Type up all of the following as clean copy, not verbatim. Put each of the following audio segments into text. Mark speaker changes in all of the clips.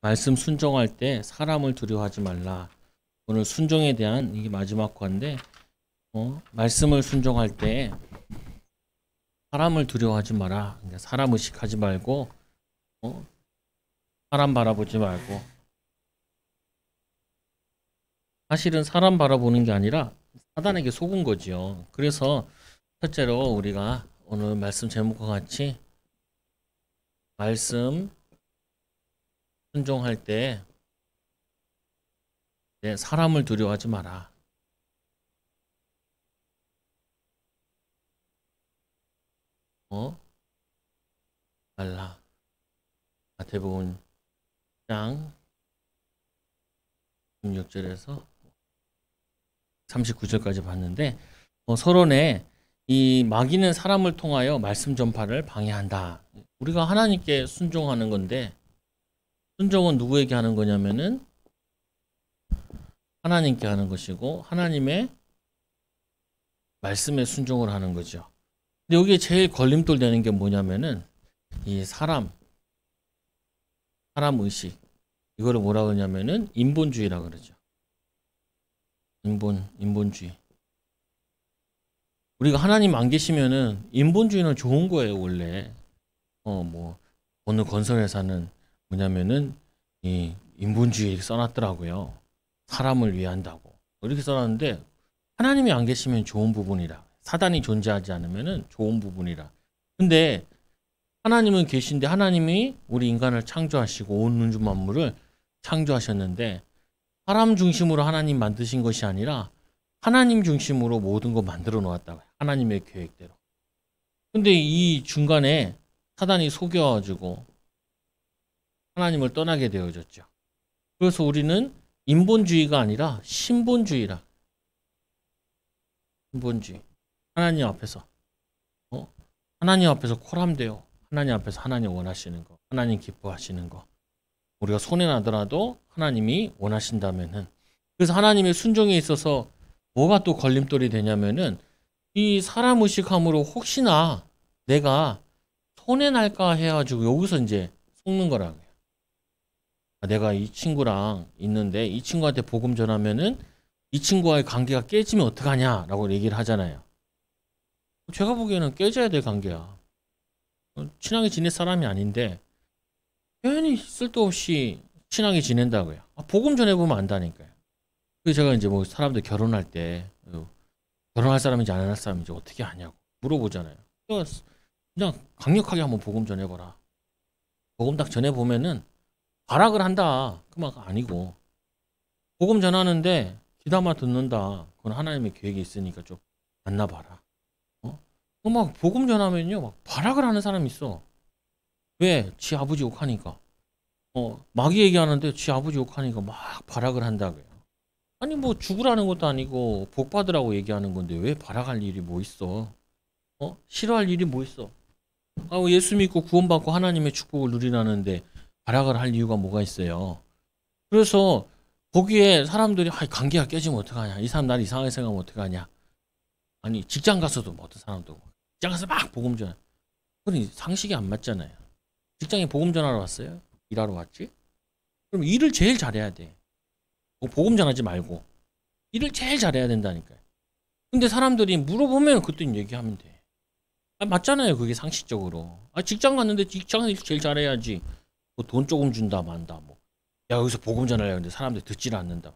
Speaker 1: 말씀 순종할 때 사람을 두려워하지 말라. 오늘 순종에 대한 이게 마지막 과인데, 말씀을 순종할 때 사람을 두려워하지 마라. 그러니까 사람 의식하지 말고, 사람 바라보지 말고. 사실은 사람 바라보는 게 아니라 사단에게 속은 거지요. 그래서 첫째로 우리가 오늘 말씀 제목과 같이 말씀 순종할 때 사람을 두려워하지 마라. 말라. 마태복음 1장 16절에서 39절까지 봤는데 서론에 이 마귀는 사람을 통하여 말씀 전파를 방해한다. 우리가 하나님께 순종하는 건데 순종은 누구에게 하는 거냐면은 하나님께 하는 것이고 하나님의 말씀에 순종을 하는 거죠. 근데 여기에 제일 걸림돌 되는 게 뭐냐면은 이 사람 의식, 이거를 뭐라 그러냐면은 인본주의라 그러죠. 인본주의. 우리가 하나님 안 계시면은 인본주의는 좋은 거예요, 원래. 어느 건설회사는 뭐냐면은 이 인본주의 써놨더라고요. 사람을 위한다고. 이렇게 써놨는데 하나님이 안 계시면 좋은 부분이라. 사단이 존재하지 않으면은 좋은 부분이라. 근데 하나님은 계신데 하나님이 우리 인간을 창조하시고 온 우주 만물을 창조하셨는데 사람 중심으로 하나님 만드신 것이 아니라 하나님 중심으로 모든 거 만들어 놓았다고요. 하나님의 계획대로. 근데 이 중간에 사단이 속여가지고 하나님을 떠나게 되어졌죠. 그래서 우리는 인본주의가 아니라 신본주의라. 신본주의. 하나님 앞에서 하나님 앞에서 콜함돼요. 하나님 앞에서 하나님 원하시는 거, 하나님 기뻐하시는 거. 우리가 손해나더라도 하나님이 원하신다면은. 그래서 하나님의 순종에 있어서 뭐가 또 걸림돌이 되냐면은 이 사람 의식함으로 혹시나 내가 손해날까 해가지고 여기서 이제 속는 거라고요. 내가 이 친구랑 있는데 이 친구한테 복음 전하면은 이 친구와의 관계가 깨지면 어떡하냐라고 얘기를 하잖아요. 제가 보기에는 깨져야 될 관계야. 친하게 지낼 사람이 아닌데 괜히 쓸데없이 친하게 지낸다고요. 복음 전해보면 안다니까요. 그래서 제가 이제 뭐 사람들 결혼할 때 결혼할 사람인지 안 할 사람인지 어떻게 아냐고 물어보잖아요. 그냥 강력하게 한번 복음 전해봐라. 복음 딱 전해보면은 발악을 한다. 그 말 아니고 복음 전하는데 귀담아 듣는다. 그건 하나님의 계획이 있으니까 좀 만나봐라. 막 복음 전하면요 막 발악을 하는 사람이 있어. 왜? 지 아버지 욕하니까. 마귀 얘기하는데 지 아버지 욕하니까 막 발악을 한다고요. 아니 뭐 죽으라는 것도 아니고 복 받으라고 얘기하는 건데 왜 발악할 일이 뭐 있어? 싫어할 일이 뭐 있어? 예수 믿고 구원받고 하나님의 축복을 누리라는데 발악을 할 이유가 뭐가 있어요? 그래서 거기에 사람들이 관계가 깨지면 어떡하냐? 이 사람 날 이상하게 생각하면 어떡하냐? 아니 직장 가서도 뭐 어떤 사람도 직장 가서 막 복음 전해. 그건 상식이 안 맞잖아요. 직장에 복음 전하러 왔어요? 일하러 왔지? 그럼 일을 제일 잘해야 돼. 복음 전하지 말고 일을 제일 잘해야 된다니까요. 근데 사람들이 물어보면 그때 얘기하면 돼. 맞잖아요. 그게 상식적으로. 직장 갔는데 직장을 제일 잘해야지. 뭐 돈 조금 준다 만다 뭐. 야 여기서 복음 전하려고 하는데 사람들이 듣지를 않는다.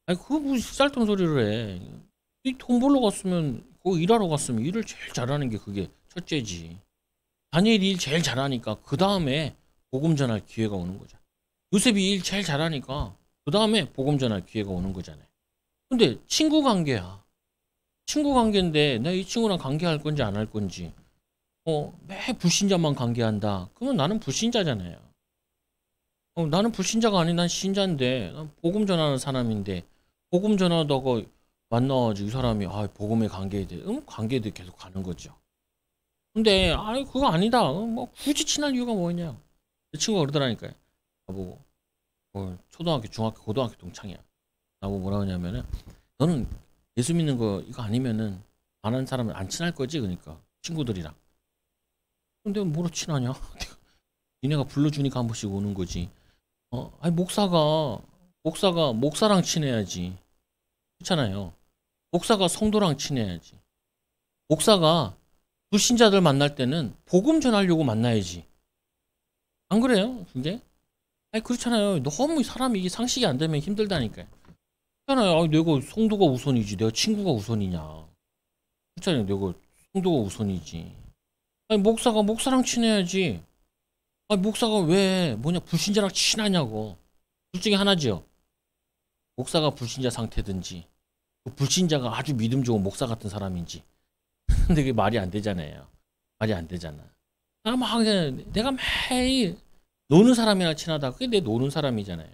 Speaker 1: 그거 무슨 쌀통 소리를 해. 이 돈 벌러 갔으면 거기 일하러 갔으면 일을 제일 잘하는 게 그게 첫째지. 다니엘이 일 제일 잘하니까 그 다음에 복음 전할 기회가 오는 거죠. 요셉이 일 제일 잘하니까 그 다음에 복음 전할 기회가 오는 거잖아요. 근데 친구 관계야. 친구 관계인데 내가 이 친구랑 관계할 건지 안 할 건지 매 불신자만 관계한다. 그러면 나는 불신자잖아요. 나는 불신자가 아닌 난 신자인데 난 복음 전하는 사람인데 복음 전하다가 만나가지고 이 사람이 복음의 관계에 대해 관계에 대해 계속 가는 거죠. 근데 그거 아니다. 뭐 굳이 친할 이유가 뭐냐? 그 친구가 그러더라니까요. 나보고 초등학교, 중학교, 고등학교 동창이야. 나보고 뭐라 하냐면은 너는 예수 믿는 거 이거 아니면은 아는 사람은 안 친할 거지? 그러니까 친구들이랑. 근데 뭐로 친하냐? 니네가 불러주니까 한 번씩 오는 거지. 아니 목사랑 친해야지. 그렇잖아요. 목사가 성도랑 친해야지. 목사가 불신자들 만날 때는 복음 전하려고 만나야지. 안 그래요? 그게? 아니 그렇잖아요. 너무 사람이 이게 상식이 안 되면 힘들다니까요. 그렇잖아요. 아니, 내가 성도가 우선이지. 내가 친구가 우선이냐. 그렇잖아요. 내가 성도가 우선이지. 아니 목사가 목사랑 친해야지. 아니 목사가 왜 불신자랑 친하냐고. 둘 중에 하나지요. 목사가 불신자 상태든지 그 불신자가 아주 믿음 좋은 목사 같은 사람인지. 근데 그게 말이 안 되잖아요. 말이 안 되잖아. 내가 매일 노는 사람이랑 친하다. 그게 내 노는 사람이잖아요.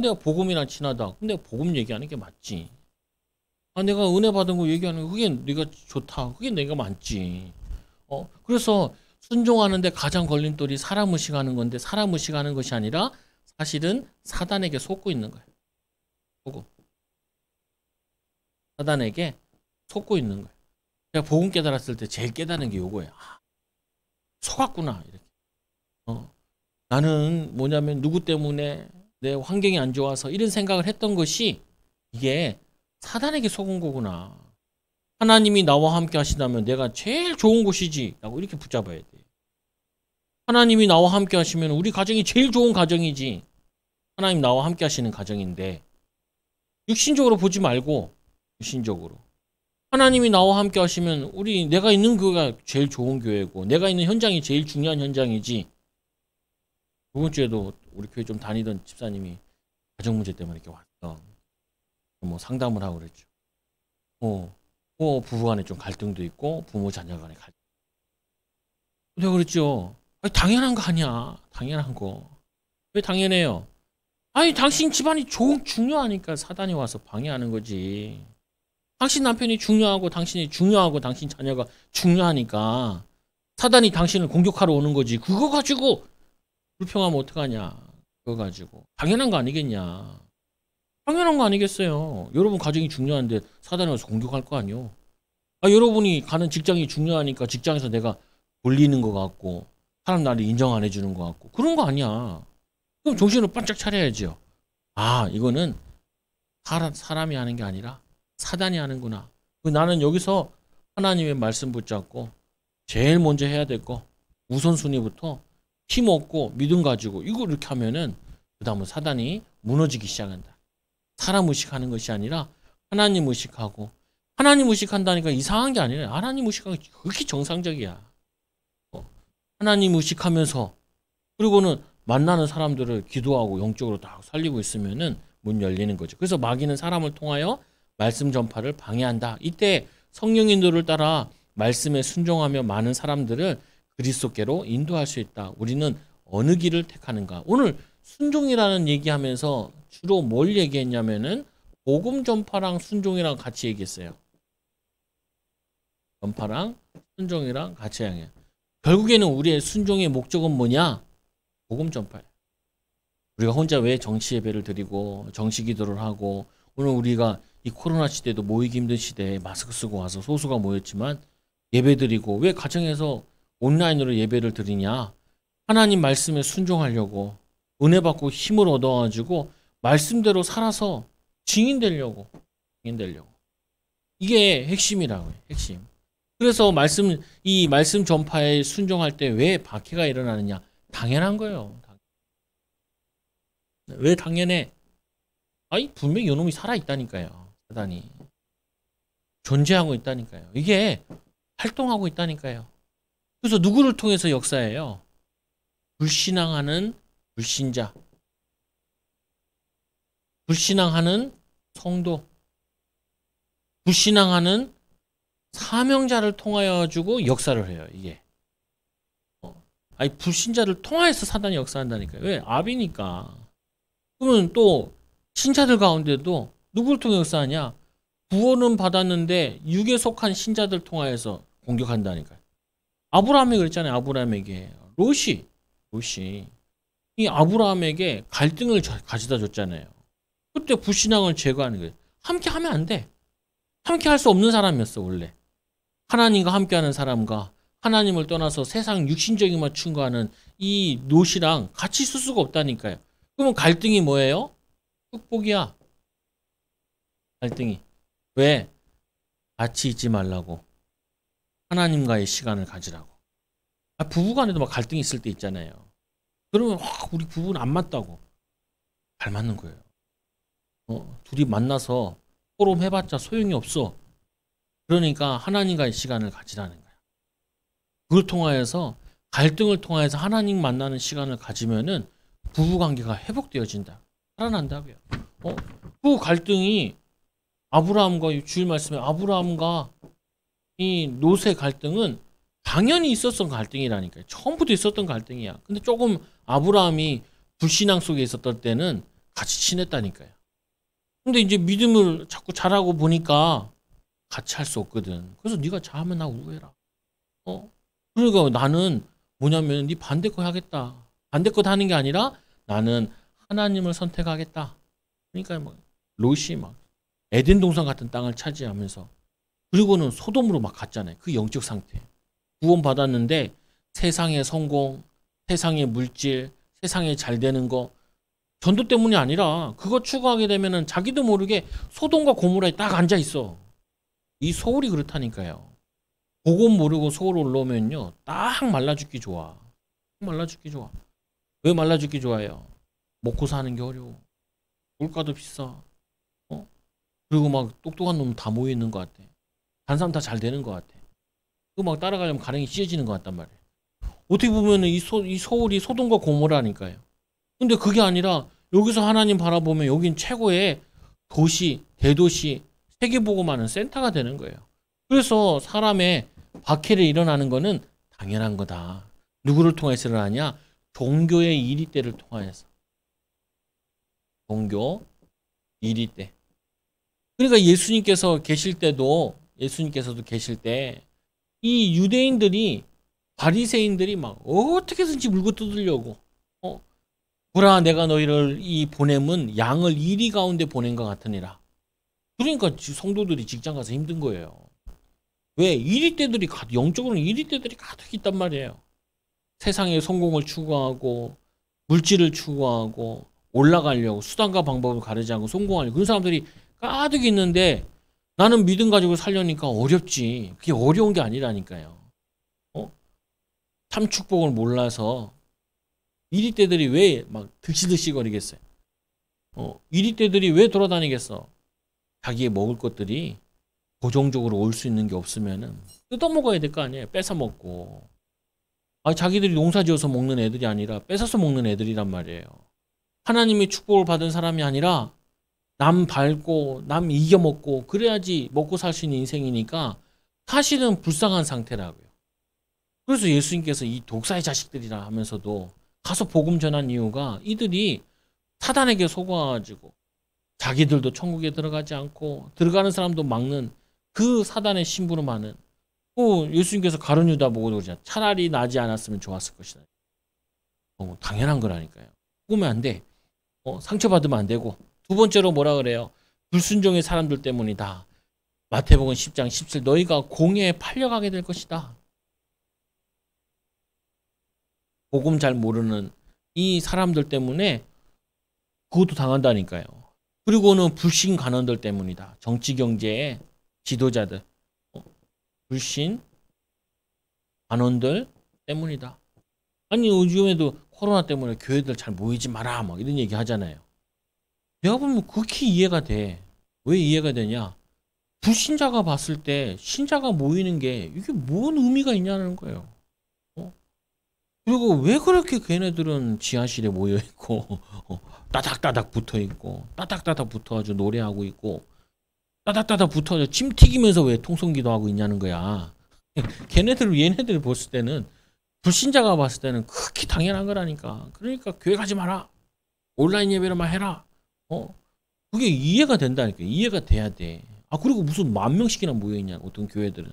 Speaker 1: 내가 복음이랑 친하다. 근데 복음 얘기하는 게 맞지. 내가 은혜 받은 거 얘기하는 거 그게 내가 좋다. 그게 내가 맞지. 그래서 순종하는데 가장 걸림돌이 사람 의식하는 건데 사람 의식하는 것이 아니라 사실은 사단에게 속고 있는 거예요. 사단에게 속고 있는 거예요. 제가 복음 깨달았을 때 제일 깨달은 게 요거예요. 속았구나. 이렇게. 나는 뭐냐면 누구 때문에 내 환경이 안 좋아서 이런 생각을 했던 것이 이게 사단에게 속은 거구나. 하나님이 나와 함께 하시다면 내가 제일 좋은 곳이지 라고 이렇게 붙잡아야 돼. 하나님이 나와 함께 하시면 우리 가정이 제일 좋은 가정이지. 하나님 나와 함께 하시는 가정인데 육신적으로 보지 말고 육신적으로 하나님이 나와 함께 하시면 내가 있는 교회가 제일 좋은 교회고 내가 있는 현장이 제일 중요한 현장이지. 이번 주에도 우리 교회 좀 다니던 집사님이 가정 문제 때문에 이렇게 왔어. 뭐 상담을 하고 그랬죠. 부부간에 좀 갈등도 있고 부모 자녀 간에 갈등. 내가 그랬죠. 아니, 당연한 거 아니야. 당연한 거. 왜 당연해요? 아니 당신 집안이 중요하니까 사단이 와서 방해하는 거지. 당신 남편이 중요하고 당신이 중요하고 당신 자녀가 중요하니까 사단이 당신을 공격하러 오는 거지. 그거 가지고 불평하면 어떡하냐. 그거 가지고. 당연한 거 아니겠냐. 당연한 거 아니겠어요. 여러분 가정이 중요한데 사단이 와서 공격할 거 아니요. 여러분이 가는 직장이 중요하니까 직장에서 내가 돌리는 것 같고 사람 나를 인정 안 해주는 것 같고 그런 거 아니야. 그럼 정신을 반짝 차려야죠. 이거는 사람이 하는 게 아니라 사단이 하는구나. 나는 여기서 하나님의 말씀 붙잡고 제일 먼저 해야 될 거 우선순위부터 힘 얻고 믿음 가지고 이거 이렇게 하면은 그 다음은 사단이 무너지기 시작한다. 사람 의식하는 것이 아니라 하나님 의식하고 하나님 의식한다니까 이상한 게 아니라 하나님 의식하는 게 그렇게 정상적이야. 하나님 의식하면서 그리고는 만나는 사람들을 기도하고 영적으로 다 살리고 있으면은 문 열리는 거죠. 그래서 마귀는 사람을 통하여 말씀 전파를 방해한다. 이때 성령인도를 따라 말씀에 순종하며 많은 사람들을 그리스도께로 인도할 수 있다. 우리는 어느 길을 택하는가? 오늘 순종이라는 얘기하면서 주로 뭘 얘기했냐면은 복음 전파랑 순종이랑 같이 얘기했어요. 전파랑 순종이랑 같이 향해. 결국에는 우리의 순종의 목적은 뭐냐? 복음 전파예요. 우리가 혼자 왜 정치 예배를 드리고 정치 기도를 하고 오늘 우리가 이 코로나 시대도 모이기 힘든 시대에 마스크 쓰고 와서 소수가 모였지만 예배 드리고 왜 가정에서 온라인으로 예배를 드리냐? 하나님 말씀에 순종하려고 은혜 받고 힘을 얻어가지고 말씀대로 살아서 증인되려고. 이게 핵심이라고요. 핵심. 그래서 이 말씀 전파에 순종할 때 왜 박해가 일어나느냐? 당연한 거예요. 왜 당연해? 분명히 이놈이 살아있다니까요. 사단이. 존재하고 있다니까요. 이게 활동하고 있다니까요. 그래서 누구를 통해서 역사해요? 불신앙하는 불신자. 불신앙하는 성도. 불신앙하는 사명자를 통하여 가지고 역사를 해요. 이게. 불신자를 통하여서 사단이 역사한다니까요. 왜? 압이니까. 그러면 또 신자들 가운데도 누구를 통해 역사하냐? 구원은 받았는데 육에 속한 신자들 통하여서 공격한다니까요. 아브라함이 그랬잖아요. 아브라함에게 롯이 이 아브라함에게 갈등을 가져다 줬잖아요. 그때 불신앙을 제거하는 거예요. 함께 하면 안 돼. 함께 할 수 없는 사람이었어. 원래 하나님과 함께하는 사람과 하나님을 떠나서 세상 육신적인 것만 추구하는 이 롯이랑 같이 있을 수가 없다니까요. 그러면 갈등이 뭐예요? 축복이야. 갈등이. 왜? 같이 있지 말라고. 하나님과의 시간을 가지라고. 부부간에도 막 갈등이 있을 때 있잖아요. 그러면 우리 부부는 안 맞다고. 잘 맞는 거예요. 둘이 만나서 토론해봤자 소용이 없어. 그러니까 하나님과의 시간을 가지라는 거야. 그걸 통하여서 갈등을 통해서 하나님 만나는 시간을 가지면은 부부관계가 회복되어진다. 살아난다고요. 그 갈등이 아브라함과 주일 말씀에 아브라함과 이 롯의 갈등은 당연히 있었던 갈등이라니까요. 처음부터 있었던 갈등이야. 근데 조금 아브라함이 불신앙 속에 있었던 때는 같이 친했다니까요. 근데 이제 믿음을 자꾸 잘하고 보니까 같이 할 수 없거든. 그래서 네가 잘하면 나 우애라. 그러니까 나는 뭐냐면 네 반대 거 하겠다. 반대 거 하는 게 아니라 나는 하나님을 선택하겠다. 그러니까 뭐 롯이 막 에덴 동산 같은 땅을 차지하면서 그리고는 소돔으로 막 갔잖아요. 그 영적 상태. 구원 받았는데 세상의 성공, 세상의 물질, 세상에 잘 되는 거 전도 때문이 아니라 그거 추구하게 되면은 자기도 모르게 소돔과 고모라에 딱 앉아 있어. 이 소울이 그렇다니까요. 복음 모르고 소울 올라오면요. 딱 말라 죽기 좋아. 말라 죽기 좋아. 왜 말라 죽기 좋아해요? 먹고 사는 게 어려워. 물가도 비싸. 그리고 막 똑똑한 놈 다 모여 있는 것 같아. 다른 사람 다 잘 되는 것 같아. 그거 막 따라가려면 가랭이 찢어지는 것 같단 말이에요. 어떻게 보면은 이 소울이 소돔과 고모라니까요. 근데 그게 아니라 여기서 하나님 바라보면 여긴 최고의 도시, 대도시, 세계보고만은 센터가 되는 거예요. 그래서 사람의 박해를 일어나는 거는 당연한 거다. 누구를 통해서 일어나냐? 종교의 이리때를 통하여서. 종교 이리때. 그러니까 예수님께서도 계실 때 이 유대인들이 바리새인들이 막 어떻게든지 물고 뜯으려고 보라 내가 너희를 이 보냄은 양을 이리 가운데 보낸 것 같으니라. 그러니까 성도들이 직장 가서 힘든 거예요. 왜? 이리때들이 영적으로는 이리때들이 가득 있단 말이에요. 세상의 성공을 추구하고 물질을 추구하고 올라가려고 수단과 방법을 가르지 않고 성공하려고 그런 사람들이 가득 있는데 나는 믿음 가지고 살려니까 어렵지. 그게 어려운 게 아니라니까요. 참 축복을 몰라서 이리때들이 왜 막 득시득시 거리겠어요? 이리때들이 왜 돌아다니겠어? 자기의 먹을 것들이 고정적으로 올 수 있는 게 없으면은 뜯어먹어야 될 거 아니에요. 뺏어 먹고. 자기들이 농사 지어서 먹는 애들이 아니라 뺏어서 먹는 애들이란 말이에요. 하나님의 축복을 받은 사람이 아니라 남 밟고 남 이겨먹고 그래야지 먹고 살 수 있는 인생이니까 사실은 불쌍한 상태라고요. 그래서 예수님께서 이 독사의 자식들이라 하면서도 가서 복음 전한 이유가 이들이 사단에게 속아가지고 자기들도 천국에 들어가지 않고 들어가는 사람도 막는 그 사단의 심부름하는 예수님께서 가룟 유다 보고도 그러잖아요. 차라리 나지 않았으면 좋았을 것이다. 당연한 거라니까요. 죽으면 안 돼. 상처받으면 안 되고 두 번째로 뭐라 그래요? 불순종의 사람들 때문이다. 마태복음 10장 17 너희가 공회에 팔려가게 될 것이다. 복음 잘 모르는 이 사람들 때문에 그것도 당한다니까요. 그리고는 불신 간원들 때문이다. 정치 경제의 지도자들 불신 간원들 때문이다. 아니 요즘에도 코로나 때문에 교회들 잘 모이지 마라 막 이런 얘기 하잖아요. 내가 보면 그렇게 이해가 돼. 왜 이해가 되냐? 불신자가 봤을 때 신자가 모이는 게 이게 뭔 의미가 있냐는 거예요. 그리고 왜 그렇게 걔네들은 지하실에 모여 있고 따닥따닥 붙어 있고 따닥따닥 붙어가지고 노래하고 있고 따닥따닥 붙어가지고 침 튀기면서 왜 통성기도 하고 있냐는 거야. 얘네들 봤을 때는 불신자가 봤을 때는 극히 당연한 거라니까. 그러니까 교회 가지 마라. 온라인 예배로만 해라. 그게 이해가 된다니까. 이해가 돼야 돼. 그리고 무슨 10,000명씩이나 모여있냐. 어떤 교회들은.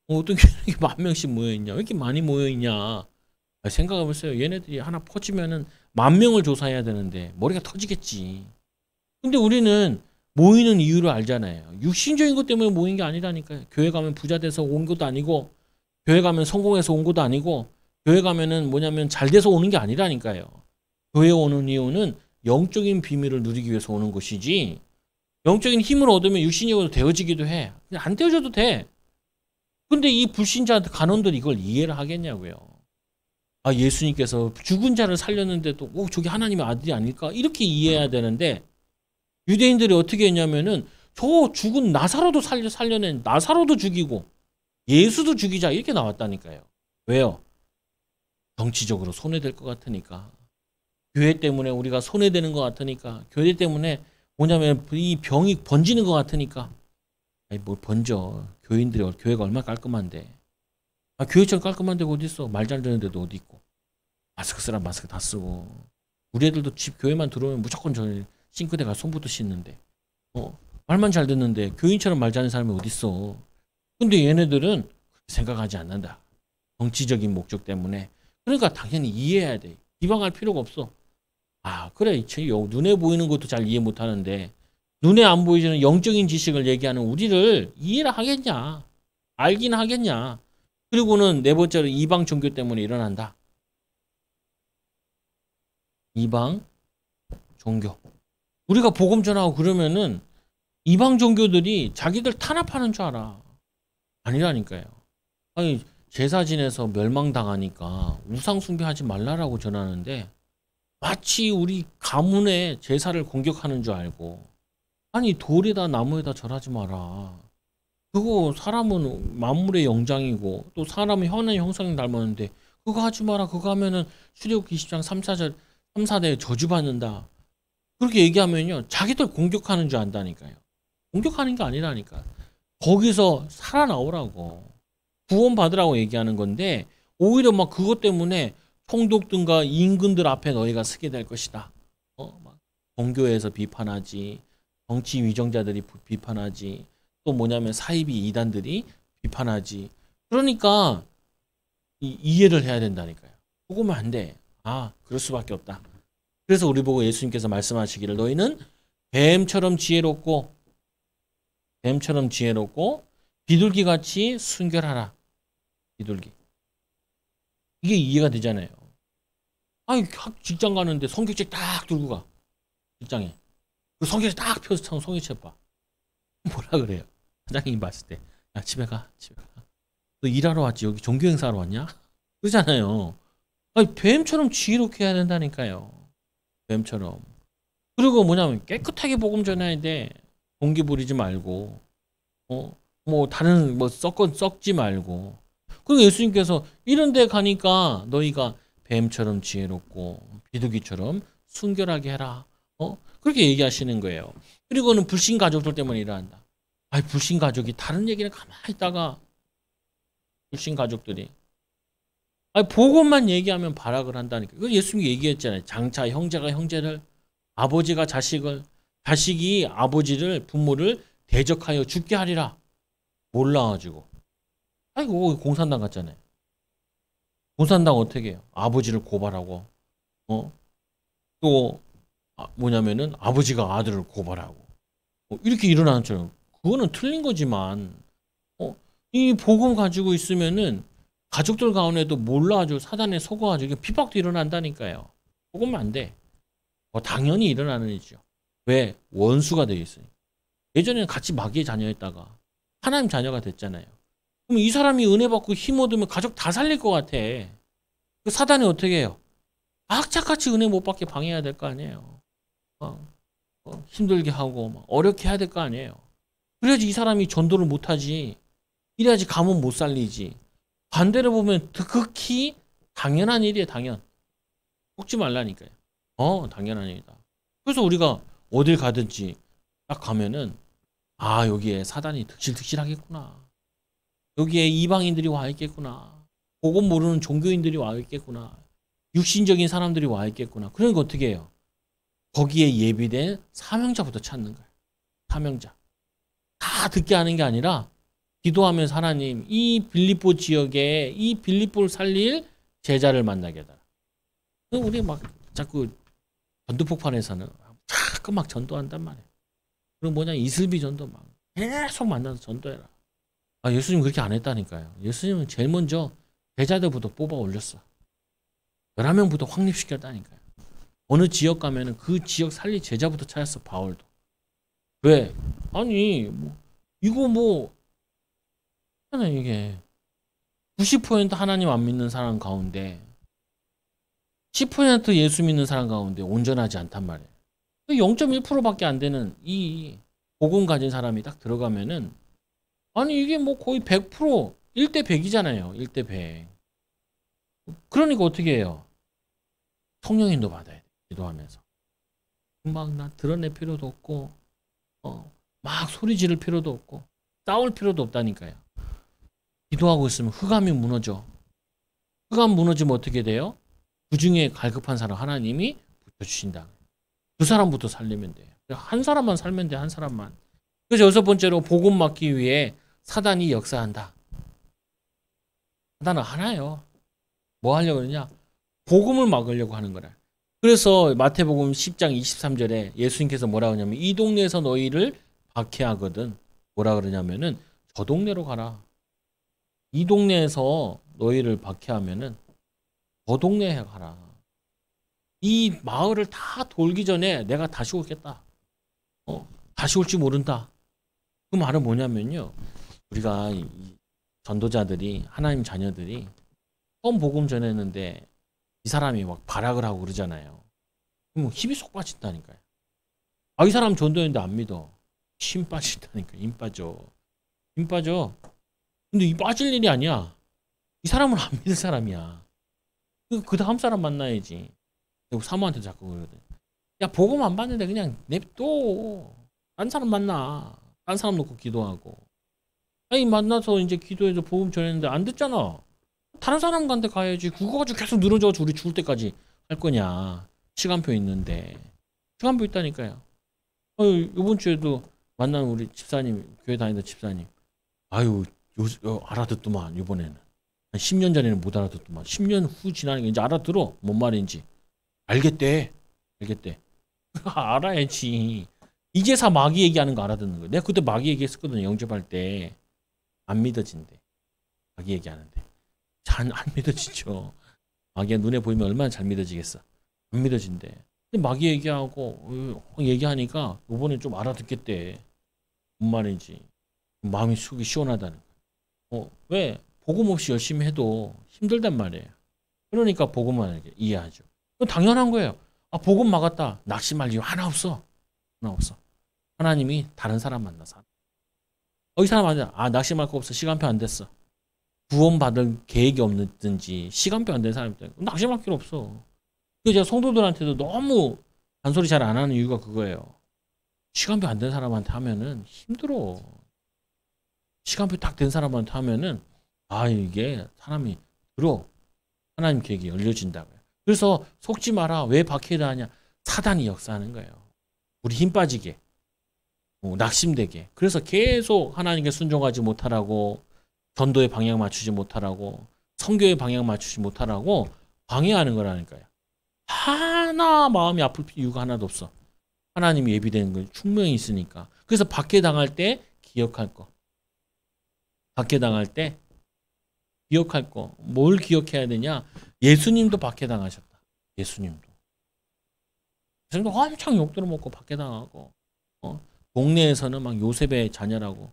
Speaker 1: 어떤 교회는 이렇게 10,000명씩 모여있냐. 왜 이렇게 많이 모여있냐. 생각해보세요. 얘네들이 하나 퍼지면은 10,000명을 조사해야 되는데 머리가 터지겠지. 근데 우리는 모이는 이유를 알잖아요. 육신적인 것 때문에 모인 게 아니라니까요. 교회 가면 부자 돼서 온 것도 아니고 교회 가면 성공해서 온 것도 아니고 교회 가면은 뭐냐면 잘 돼서 오는 게 아니라니까요. 교회에 오는 이유는 영적인 비밀을 누리기 위해서 오는 것이지, 영적인 힘을 얻으면 육신적으로 되어지기도 해. 그냥 안 되어져도 돼. 근데 이 불신자 간원들이 이걸 이해를 하겠냐고요. 아, 예수님께서 죽은 자를 살렸는데도 저게 하나님의 아들이 아닐까? 이렇게 이해해야 되는데, 유대인들이 어떻게 했냐면은 저 죽은 나사로도 살려낸 나사로도 죽이고 예수도 죽이자 이렇게 나왔다니까요. 왜요? 정치적으로 손해될 것 같으니까. 교회 때문에 우리가 손해되는 것 같으니까. 교회 때문에 뭐냐면 이 병이 번지는 것 같으니까. 아니 뭘 번져. 교회가 얼마나 깔끔한데. 아, 교회처럼 깔끔한 데가 어디 있어. 말 잘 듣는 데도 어디 있고. 마스크 쓰라 마스크 다 쓰고. 우리 애들도 집 교회만 들어오면 무조건 저 싱크대 가서 손부터 씻는데. 말만 잘 듣는데 교인처럼 말 잘하는 사람이 어디 있어. 근데 얘네들은 생각하지 않는다. 정치적인 목적 때문에. 그러니까 당연히 이해해야 돼. 비방할 필요가 없어. 아, 그래. 눈에 보이는 것도 잘 이해 못 하는데 눈에 안 보이는 영적인 지식을 얘기하는 우리를 이해를 하겠냐. 알긴 하겠냐. 그리고는 네 번째로 이방 종교 때문에 일어난다. 이방 종교. 우리가 복음 전하고 그러면은 이방 종교들이 자기들 탄압하는 줄 알아. 아니라니까요. 아니, 제사 지내서 멸망당하니까 우상 숭배하지 말라라고 전하는데 마치 우리 가문의 제사를 공격하는 줄 알고, 아니 돌에다 나무에다 절하지 마라. 그거 사람은 만물의 영장이고 또 사람은 현의 형상을 닮았는데 그거 하지 마라. 그거 하면은 출애굽기 20장 3, 4절 3, 4대에 저주받는다. 그렇게 얘기하면요 자기들 공격하는 줄 안다니까요. 공격하는 게 아니라니까. 거기서 살아나오라고 구원 받으라고 얘기하는 건데, 오히려 막 그것 때문에 총독들과 임금들 앞에 너희가 서게 될 것이다. 막 종교에서 비판하지, 정치 위정자들이 비판하지, 또 뭐냐면 사이비 이단들이 비판하지. 그러니까 이해를 해야 된다니까요. 보고면 안 돼. 아, 그럴 수밖에 없다. 그래서 우리 보고 예수님께서 말씀하시기를 너희는 뱀처럼 지혜롭고 비둘기같이 순결하라. 비둘기. 이게 이해가 되잖아요. 아니, 직장 가는데 성경책 딱 들고 가. 직장에. 그 성경책 딱 펴서 성경책 봐. 뭐라 그래요? 사장님이 봤을 때. 야, 집에 가. 너 일하러 왔지? 여기 종교 행사하러 왔냐? 그러잖아요. 아니, 뱀처럼 지혜롭게 해야 된다니까요. 뱀처럼. 그리고 뭐냐면 깨끗하게 복음 전해야 돼. 공기 부리지 말고. 다른 썩지 말고. 그리고 예수님께서 이런 데 가니까 너희가 뱀처럼 지혜롭고 비둘기처럼 순결하게 해라. 그렇게 얘기하시는 거예요. 그리고는 불신 가족들 때문에 일어난다. 아니, 불신 가족이 다른 얘기를 가만히 있다가 불신 가족들이 복음만 얘기하면 발악을 한다니까. 그 예수님이 얘기했잖아요. 장차 형제가 형제를, 아버지가 자식을, 자식이 아버지를, 부모를 대적하여 죽게 하리라. 몰라가지고. 아이고, 공산당 같잖아요. 공산당 어떻게 해요? 아버지를 고발하고, 또 뭐냐면은 아버지가 아들을 고발하고, 이렇게 일어나는 것처럼. 그거는 틀린 거지만, 이 복음 가지고 있으면은 가족들 가운데도 몰라가지고 사단에 속아가지고 핍박도 일어난다니까요. 복음은 안 돼. 당연히 일어나는 일이죠. 왜? 원수가 되어 있으니. 예전에는 같이 마귀의 자녀였다가 하나님 자녀가 됐잖아요. 그럼 이 사람이 은혜 받고 힘 얻으면 가족 다 살릴 것 같아. 그 사단이 어떻게 해요? 악착같이 은혜 못 받게 방해해야 될 거 아니에요. 힘들게 하고 어렵게 해야 될 거 아니에요. 그래야지 이 사람이 전도를 못하지. 이래야지 가문 못 살리지. 반대로 보면 극히 당연한 일이에요. 당연. 속지 말라니까요. 당연한 일이다. 그래서 우리가 어딜 가든지 딱 가면은 여기에 사단이 득실득실하겠구나. 여기에 이방인들이 와 있겠구나. 복음 모르는 종교인들이 와 있겠구나. 육신적인 사람들이 와 있겠구나. 그러니까 어떻게 해요? 거기에 예비된 사명자부터 찾는 거예요. 사명자. 다 듣게 하는 게 아니라 기도하면서 하나님, 이 빌립보 지역에 이 빌립보를 살릴 제자를 만나게 해달라. 우리 자꾸 전도폭발에서는 자꾸 전도한단 말이에요. 그리고 이슬비 전도 계속 만나서 전도해라. 예수님 그렇게 안 했다니까요. 예수님은 제일 먼저 제자들부터 뽑아 올렸어. 11명부터 확립시켰다니까요. 어느 지역 가면은 그 지역 살릴 제자부터 찾았어, 바울도. 왜? 아니, 뭐, 이거 뭐, 하나 이게 90% 하나님 안 믿는 사람 가운데 10% 예수 믿는 사람 가운데 온전하지 않단 말이에요. 0.1%밖에 안 되는 이 복음 가진 사람이 딱 들어가면은 아니 이게 뭐 거의 100% 1대 100이잖아요. 1대 100. 그러니까 어떻게 해요? 성령인도 받아야 돼. 기도하면서. 막 나 드러낼 필요도 없고 막 소리 지를 필요도 없고 싸울 필요도 없다니까요. 기도하고 있으면 흑암이 무너져. 흑암 무너지면 어떻게 돼요? 그 중에 갈급한 사람 하나님이 붙여주신다. 그 사람부터 살리면 돼요. 한 사람만 살면 돼. 한 사람만. 그래서 여섯 번째로 복음 막기 위해 사단이 역사한다. 사단은 하나요. 뭐 하려고 그러냐? 복음을 막으려고 하는 거라. 그래서 마태복음 10장 23절에 예수님께서 뭐라고 하냐면 이 동네에서 너희를 박해하거든. 뭐라 그러냐면은 저 동네로 가라. 이 동네에서 너희를 박해하면은 저 동네에 가라. 이 마을을 다 돌기 전에 내가 다시 오겠다. 다시 올지 모른다. 그 말은 뭐냐면요. 우리가 이 전도자들이 하나님 자녀들이 처음 복음 전했는데 이 사람이 막 발악을 하고 그러잖아요. 그럼 힘이 쏙 빠진다니까요. 아, 이 사람 전도했는데 안 믿어. 힘 빠진다니까. 힘 빠져. 힘 빠져. 근데 이 빠질 일이 아니야. 이 사람은 안 믿을 사람이야. 그 다음 사람 만나야지. 사모한테 자꾸 그러거든. 야, 복음 안 받는데 그냥 냅둬. 딴 사람 만나. 딴 사람 놓고 기도하고. 아니, 만나서 이제 기도해서 복음 전했는데 안 듣잖아. 다른 사람한테 가야지. 그거 가지고 계속 늘어져가지고 우리 죽을 때까지 할 거냐. 시간표 있는데. 시간표 있다니까요. 이번 주에도 만난 우리 집사님, 교회 다니던 집사님. 아유, 알아듣더만, 이번에는. 한 10년 전에는 못 알아듣더만. 10년 후 지나니까 이제 알아들어. 뭔 말인지. 알겠대. 알아야지. 이제서 마귀 얘기하는 거 알아듣는 거야. 내가 그때 마귀 얘기했었거든. 영접할 때. 안 믿어진대. 마귀 얘기하는데. 잘 안 믿어지죠. 마귀가 눈에 보이면 얼마나 잘 믿어지겠어. 안 믿어진대. 근데 마귀 얘기하고 얘기하니까 이번엔 좀 알아듣겠대. 뭔 말인지. 마음이 속이 시원하다는 거야. 왜? 복음 없이 열심히 해도 힘들단 말이에요. 그러니까 복음만 이해하죠. 당연한 거예요. 아, 복음 막았다. 낙심할 이유 하나 없어. 하나님이 다른 사람 만나서. 이 사람 아니야. 아, 낙심할 거 없어. 시간표 안 됐어. 구원받을 계획이 없는지 시간표 안 된 사람이 있다. 낙심할 필요 없어. 그래서 제가 성도들한테도 너무 잔소리 잘 안 하는 이유가 그거예요. 시간표 안 된 사람한테 하면은 힘들어. 시간표 딱 된 사람한테 하면은 이게 사람이 들어. 하나님 계획이 열려진다고요. 그래서 속지 마라. 왜 박해를 하냐? 사단이 역사하는 거예요. 우리 힘 빠지게. 낙심되게. 그래서 계속 하나님께 순종하지 못하라고, 전도의 방향 맞추지 못하라고, 선교의 방향 맞추지 못하라고 방해하는 거라니까요. 하나 마음이 아플 이유가 하나도 없어. 하나님이 예비되는 걸 충분히 있으니까. 그래서 박해당할 때 기억할 거. 박해당할 때 기억할 거. 뭘 기억해야 되냐? 예수님도 박해당하셨다. 예수님도 엄청 욕 들어먹고 박해당하고, 동네에서는 막 요셉의 자녀라고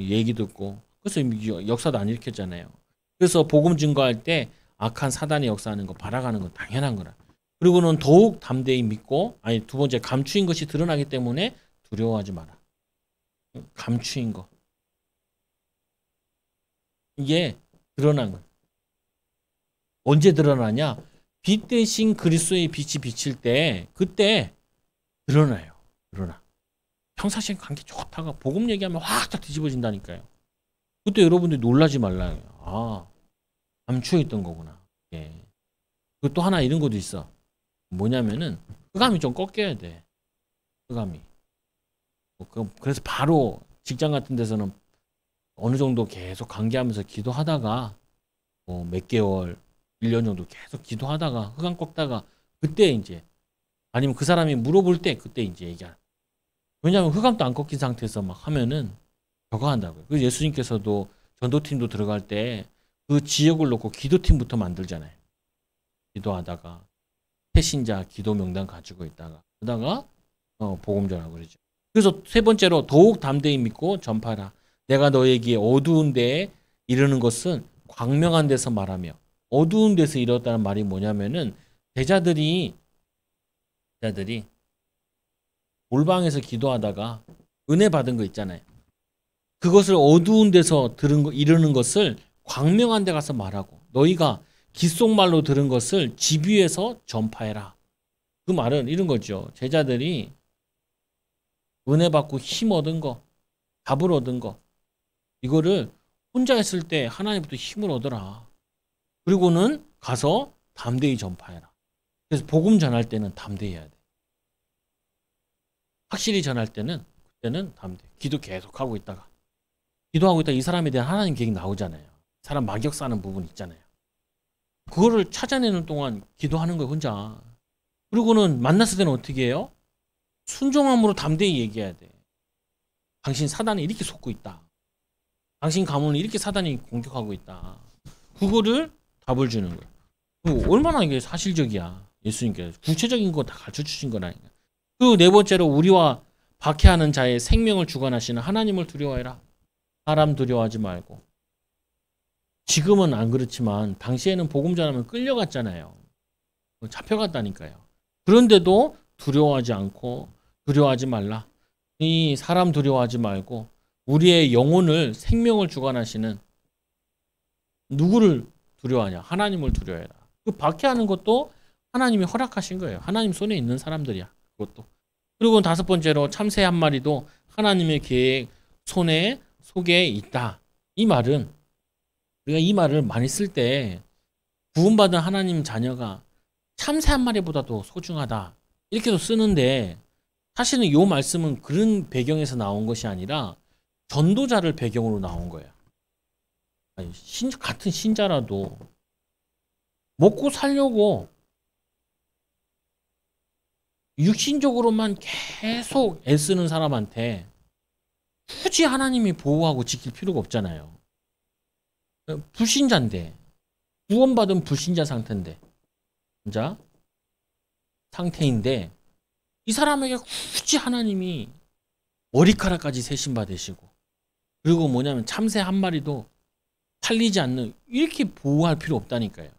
Speaker 1: 얘기 듣고, 그래서 역사도 안 일으켰잖아요. 그래서 복음 증거할 때 악한 사단이 역사하는 거 바라가는 건 당연한 거라. 그리고는 더욱 담대히 믿고, 아니, 두 번째, 감추인 것이 드러나기 때문에 두려워하지 마라. 감추인 거. 이게 드러난 거. 언제 드러나냐? 빛 대신 그리스도의 빛이 비칠 때, 그때 드러나요. 드러나. 평상시에 관계 좋다가 복음 얘기하면 확 다 뒤집어진다니까요. 그때 여러분들이 놀라지 말라요. 아, 감추어 있던 거구나. 예. 그리고 또 하나 이런 것도 있어. 뭐냐면은 흑암이 좀 꺾여야 돼. 흑암이. 그래서 바로 직장 같은 데서는 어느 정도 계속 관계하면서 기도하다가 몇 개월, 1년 정도 계속 기도하다가 흑암 꺾다가 그때 이제, 아니면 그 사람이 물어볼 때 그때 이제 얘기하는. 왜냐하면 흑암도 안 꺾인 상태에서 막 하면은 저거 한다고요. 그래서 예수님께서도 전도팀도 들어갈 때 그 지역을 놓고 기도팀부터 만들잖아요. 기도하다가 새신자 기도 명단 가지고 있다가 그러다가 복음 전하고 그러죠. 그래서 세 번째로 더욱 담대히 믿고 전파하라. 내가 너에게 어두운 데에 이르는 것은 광명한 데서 말하며, 어두운 데서 이뤘다는 말이 뭐냐면은 제자들이 몰방에서 기도하다가 은혜 받은 거 있잖아요. 그것을 어두운 데서 들은 거, 이르는 것을 광명한 데 가서 말하고, 너희가 귓속말로 들은 것을 집 위에서 전파해라. 그 말은 이런 거죠. 제자들이 은혜 받고 힘 얻은 거, 답을 얻은 거, 이거를 혼자 했을 때 하나님부터 힘을 얻어라. 그리고는 가서 담대히 전파해라. 그래서 복음 전할 때는 담대히 해야 돼. 확실히 전할 때는 그때는 담대. 기도 계속 하고 있다가 기도하고 있다 이 사람에 대한 하나님 계획이 나오잖아요. 사람 막역 사는 부분 있잖아요. 그거를 찾아내는 동안 기도하는 거예요, 혼자. 그리고는 만났을 때는 어떻게 해요? 순종함으로 담대히 얘기해야 돼. 당신 사단이 이렇게 속고 있다. 당신 가문을 이렇게 사단이 공격하고 있다. 그거를 답을 주는 거예요. 얼마나 이게 사실적이야. 예수님께서 구체적인 거 다 가르쳐 주신 거라니까. 그 네 번째로 우리와 박해하는 자의 생명을 주관하시는 하나님을 두려워해라. 사람 두려워하지 말고. 지금은 안 그렇지만 당시에는 복음 전하면 끌려갔잖아요. 잡혀갔다니까요. 그런데도 두려워하지 않고 두려워하지 말라. 이 사람 두려워하지 말고 우리의 영혼을 생명을 주관하시는 누구를 두려워하냐? 하나님을 두려워해라. 그 박해하는 것도 하나님이 허락하신 거예요. 하나님 손에 있는 사람들이야. 그것도. 그리고 다섯 번째로 참새 한 마리도 하나님의 계획 속에 있다. 이 말은 우리가 이 말을 많이 쓸 때 구원받은 하나님 자녀가 참새 한 마리보다도 소중하다. 이렇게도 쓰는데 사실은 이 말씀은 그런 배경에서 나온 것이 아니라 전도자를 배경으로 나온 거예요. 같은 신자라도 먹고 살려고 육신적으로만 계속 애쓰는 사람한테 굳이 하나님이 보호하고 지킬 필요가 없잖아요. 불신자인데, 구원받은 불신자 상태인데 이 사람에게 굳이 하나님이 머리카락까지 세신 받으시고, 그리고 뭐냐면 참새 한 마리도 팔리지 않는, 이렇게 보호할 필요 없다니까요.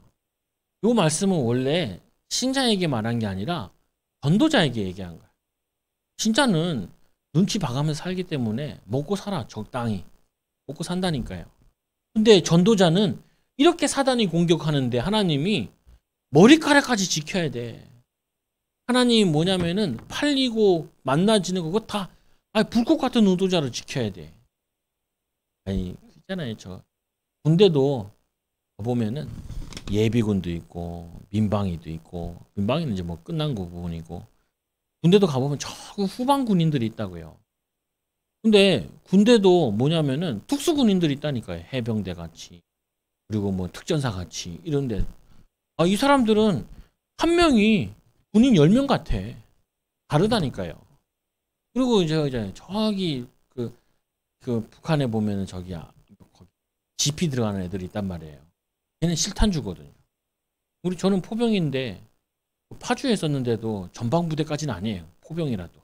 Speaker 1: 이 말씀은 원래 신자에게 말한 게 아니라 전도자에게 얘기한 거야. 신자는 눈치 봐가면서 살기 때문에 먹고 살아. 적당히 먹고 산다니까요. 근데 전도자는 이렇게 사단이 공격하는데 하나님이 머리카락까지 지켜야 돼. 하나님이 뭐냐면은 팔리고 만나지는 그거 다 불꽃 같은 의도자를 지켜야 돼. 아니 있잖아요. 저 군대도 보면은 예비군도 있고 민방위도 있고, 민방위는 이제 뭐 끝난 거 부분이고, 군대도 가보면 저 후방 군인들이 있다고요. 근데 군대도 뭐냐면은 특수 군인들이 있다니까요. 해병대 같이, 그리고 뭐 특전사 같이 이런데, 이 사람들은 한 명이 군인 10명 같아. 다르다니까요. 그리고 이제 저기 그 북한에 보면은 저기야 GP 들어가는 애들이 있단 말이에요. 걔는 실탄 주거든요. 저는 포병인데 파주에 있었는데도 전방부대까지는 아니에요. 포병이라도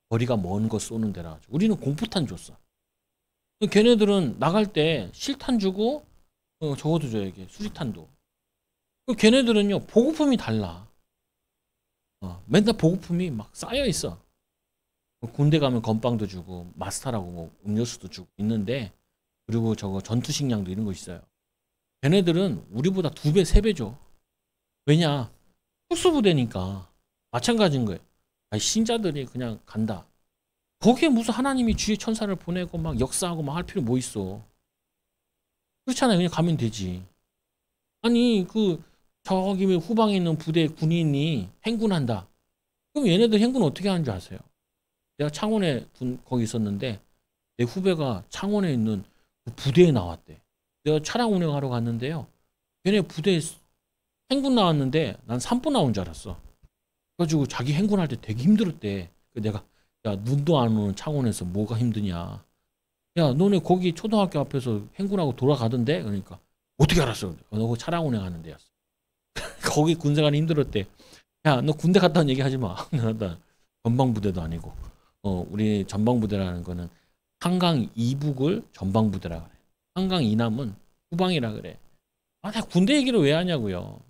Speaker 1: 거리가 먼 거 쏘는 데라 가지고 우리는 공포탄 줬어. 걔네들은 나갈 때 실탄 주고 저것도 줘요. 이게 수리탄도. 걔네들은요 보급품이 달라. 맨날 보급품이 막 쌓여 있어. 군대 가면 건빵도 주고 마스터라고 뭐 음료수도 주고 있는데, 그리고 저거 전투식량도 이런 거 있어요. 걔네들은 우리보다 2배, 3배 줘. 왜냐? 특수부대니까. 마찬가지인 거예요. 신자들이 그냥 간다. 거기에 무슨 하나님이 주의 천사를 보내고 막 역사하고 막 할 필요 뭐 있어. 그렇잖아요. 그냥 가면 되지. 아니 저기 후방에 있는 부대 군인이 행군한다. 그럼 얘네들 행군 어떻게 하는 줄 아세요? 내가 창원에 거기 있었는데 내 후배가 창원에 있는 부대에 나왔대. 내가 차량 운행하러 갔는데요. 걔네 부대에 행군 나왔는데 난 산보 나온 줄 알았어. 그래가지고 자기 행군할 때 되게 힘들었대. 내가 야 눈도 안 오는 창원에서 뭐가 힘드냐. 야 너네 거기 초등학교 앞에서 행군하고 돌아가던데? 그러니까 어떻게 알았어? 너 차량 운행하는 데였어. 거기 군생활이 힘들었대. 야, 너 군대 갔다 온 얘기 하지 마. 나 전방부대도 아니고. 우리 전방부대라는 거는 한강 이북을 전방부대라 그래. 한강 이남은 후방이라 그래. 아, 내가 군대 얘기를 왜 하냐고요.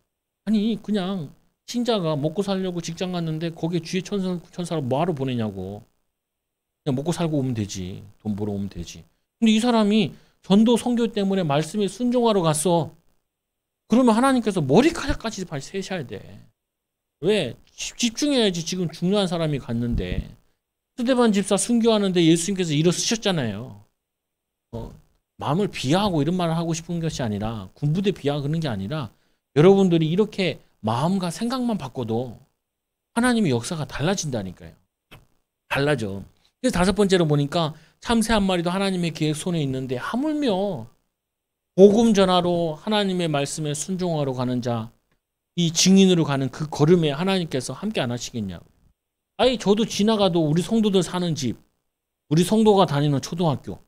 Speaker 1: 아니, 그냥 신자가 먹고 살려고 직장 갔는데 거기에 주의 천사를 뭐하러 보내냐고. 그냥 먹고 살고 오면 되지. 돈 벌어 오면 되지. 근데 이 사람이 전도 선교 때문에 말씀에 순종하러 갔어. 그러면 하나님께서 머리카락까지 발 세셔야 돼. 왜? 집중해야지. 지금 중요한 사람이 갔는데. 스데반 집사 순교하는데 예수님께서 일어서셨잖아요. 마음을 비하하고 이런 말을 하고 싶은 것이 아니라, 군부대 비하하고 그런 게 아니라, 여러분들이 이렇게 마음과 생각만 바꿔도 하나님의 역사가 달라진다니까요. 달라져. 그래서 다섯 번째로 보니까 참새 한 마리도 하나님의 계획 손에 있는데, 하물며 복음 전하러 하나님의 말씀에 순종하러 가는 자, 이 증인으로 가는 그 걸음에 하나님께서 함께 안 하시겠냐고. 아니, 저도 지나가도 우리 성도들 사는 집, 우리 성도가 다니는 초등학교,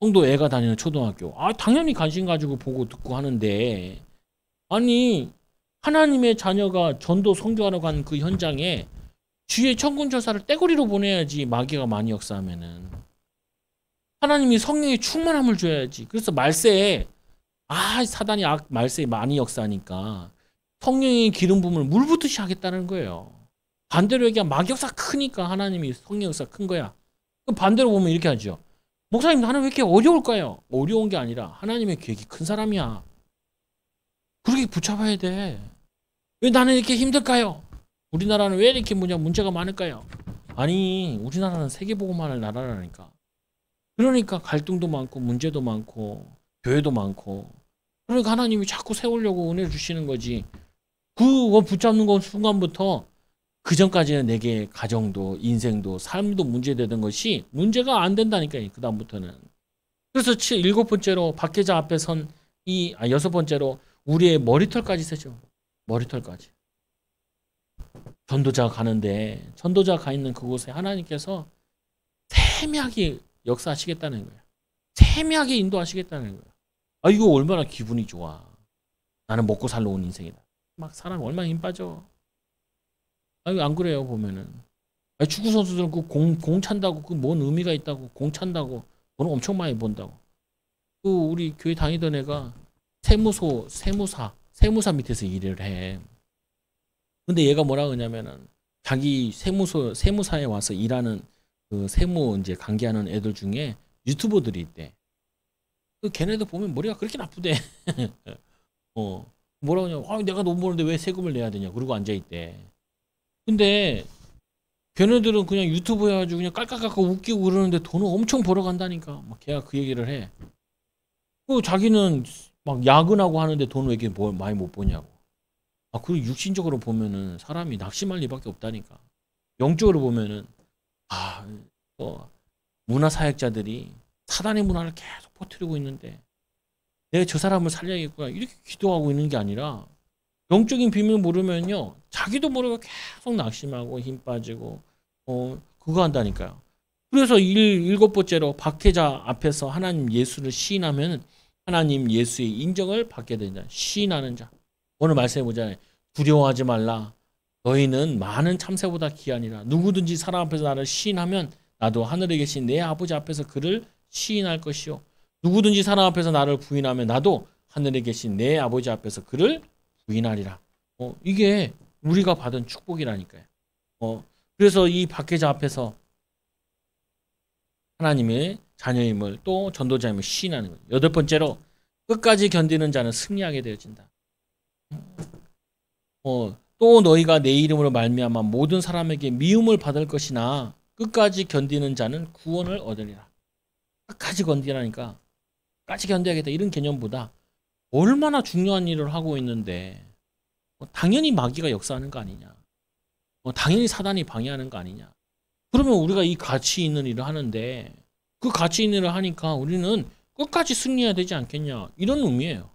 Speaker 1: 성도 애가 다니는 초등학교, 당연히 관심 가지고 보고 듣고 하는데, 아니, 하나님의 자녀가 전도 선교하러 간 그 현장에 주의 천군천사를 떼거리로 보내야지. 마귀가 많이 역사하면은 하나님이 성령의 충만함을 줘야지. 그래서 말세에 사단이 말세에 많이 역사하니까 성령의 기름 부음을 물 붓듯이 하겠다는 거예요. 반대로 얘기하면 마귀 역사 크니까 하나님이 성령 역사 큰 거야. 그럼 반대로 보면 이렇게 하죠. 목사님, 나는 왜 이렇게 어려울까요? 어려운 게 아니라 하나님의 계획이 큰 사람이야. 그렇게 붙잡아야 돼. 왜 나는 이렇게 힘들까요? 우리나라는 왜 이렇게 문제가 많을까요? 아니, 우리나라는 세계복음화할 나라라니까. 그러니까 갈등도 많고 문제도 많고 교회도 많고, 그러니까 하나님이 자꾸 세우려고 은혜를 주시는 거지. 그거 붙잡는 건 순간부터 그 전까지는 내게 가정도 인생도 삶도 문제되던 것이 문제가 안 된다니까요. 그 다음부터는. 그래서 일곱 번째로 박해자 앞에 선 여섯 번째로 우리의 머리털까지 세죠. 머리털까지. 전도자가 가는데, 전도자가 가 있는 그곳에 하나님께서 세미하게 역사하시겠다는 거예요. 세미하게 인도하시겠다는 거예요. 이거 얼마나 기분이 좋아. 나는 먹고 살러 온 인생이다. 막 사람 얼마나 힘 빠져. 안 그래요, 보면은. 축구 선수들은 그 공 찬다고 그 뭔 의미가 있다고, 공 찬다고 돈 엄청 많이 번다고. 우리 교회 다니던 애가 세무사 밑에서 일을 해. 근데 얘가 뭐라 그러냐면은 자기 세무사에 와서 일하는 그 세무 이제 관계하는 애들 중에 유튜버들이 있대. 걔네들 보면 머리가 그렇게 나쁘대. 뭐라 그러냐. 내가 돈 버는데 왜 세금을 내야 되냐. 그러고 앉아있대. 근데 걔네들은 그냥 유튜브 해가지고 그냥 깔깔깔깔 웃기고 그러는데 돈을 엄청 벌어간다니까. 막 걔가 그 얘기를 해. 자기는 막 야근하고 하는데 돈을 왜 이렇게 많이 못 버냐고. 그리고 육신적으로 보면은 사람이 낙심할 리밖에 없다니까. 영적으로 보면은 문화사역자들이 사단의 문화를 계속 퍼뜨리고 있는데 내가 저 사람을 살려야겠구나 이렇게 기도하고 있는 게 아니라, 영적인 비밀 모르면요 자기도 모르고 계속 낙심하고 힘 빠지고 그거 한다니까요. 그래서 일곱 번째로 박해자 앞에서 하나님 예수를 시인하면 하나님 예수의 인정을 받게 된다. 시인하는 자. 오늘 말씀해 보잖아요. 두려워하지 말라. 너희는 많은 참새보다 귀하니라. 누구든지 사람 앞에서 나를 시인하면 나도 하늘에 계신 내 아버지 앞에서 그를 시인할 것이요. 누구든지 사람 앞에서 나를 부인하면 나도 하늘에 계신 내 아버지 앞에서 그를 부인하리라. 이게 우리가 받은 축복이라니까요. 그래서 이 박해자 앞에서 하나님의 자녀임을 또 전도자임을 시인하는 거예요. 여덟 번째로 끝까지 견디는 자는 승리하게 되어진다. 또 너희가 내 이름으로 말미암아 모든 사람에게 미움을 받을 것이나 끝까지 견디는 자는 구원을 얻으리라. 끝까지 견디라니까 끝까지 견뎌야겠다 이런 개념보다 얼마나 중요한 일을 하고 있는데 당연히 마귀가 역사하는 거 아니냐. 당연히 사단이 방해하는 거 아니냐. 그러면 우리가 이 가치 있는 일을 하는데 그 가치 있는 일을 하니까 우리는 끝까지 승리해야 되지 않겠냐 이런 의미예요.